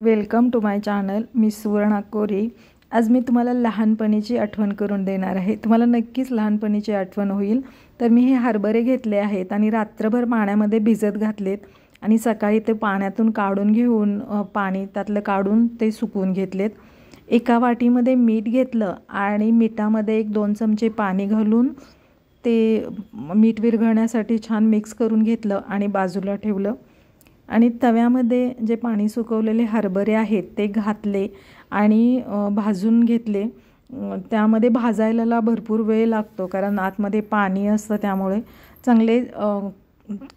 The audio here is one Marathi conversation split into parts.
Welcome to my channel. मी सुवर्णा कोरी. आज मी तुम्हाला लहानपणीची आठवण करून देणार आहे. तुम्हाला नक्कीच लहानपणीची आठवण होईल. तर मी हे हरभरे घेतले आहेत आणि रात्रभर पाण्यामध्ये भिजत घातलेत आणि सकाळी ते पाण्यातून काढून घेऊन पाणी त्यातलं काढून ते सुकवून घेतलेत. एका वाटीमध्ये मीठ घेतलं आणि मिठामध्ये 1-2 चमचे पाणी घालून ते मीठ विरघळण्यासाठी छान मिक्स करून घेतलं आणि बाजूला ठेवलं. आणि तव्यामध्ये जे पाणी सुकवलेले हरभरे आहेत ते घातले आणि भाजून घेतले. त्यामध्ये भाजायला भरपूर वेळ लागतो कारण आतमध्ये पाणी असतं, त्यामुळे चांगले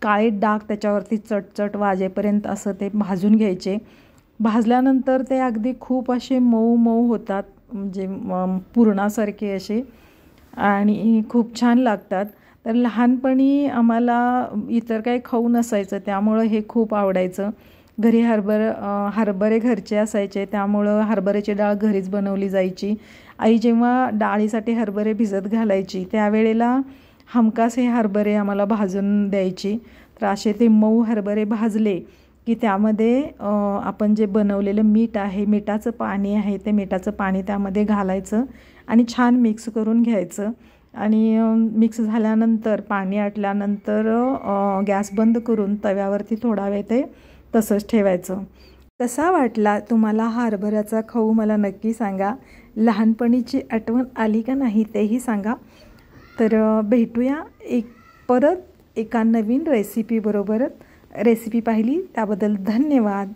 काळे डाग त्याच्यावरती चटचट वाजेपर्यंत असं ते भाजून घ्यायचे. भाजल्यानंतर ते अगदी खूप असे मऊ मऊ होतात, म्हणजे पुरणासारखे असे, आणि खूप छान लागतात. तर लहानपणी आम्हाला इतर काही खाऊ नसायचं, त्यामुळं हे खूप आवडायचं. घरी हरभरे घरचे असायचे, त्यामुळं हरभऱ्याची डाळ घरीच बनवली जायची. आई जेव्हा डाळीसाठी हरभरे भिजत घालायची त्यावेळेला हमखास हे हरभरे आम्हाला भाजून द्यायची. तर असे ते मऊ हरभरे भाजले की त्यामध्ये आपण जे बनवलेलं मीठ आहे, मिठाचं पाणी आहे, ते मिठाचं पाणी त्यामध्ये घालायचं आणि छान मिक्स करून घ्यायचं. आणि मिक्स झाल्यानंतर पाणी आटल्यानंतर गॅस बंद करून तव्यावरती थोडा वेळ ते तसंच ठेवायचं. कसा वाटला तुम्हाला हा हरभऱ्याचा खाऊ मला नक्की सांगा. लहानपणीची आठवण आली का नाही तेही सांगा. तर भेटूया परत एका नवीन रेसिपीबरोबर. रेसिपी पाहिली त्याबद्दल धन्यवाद.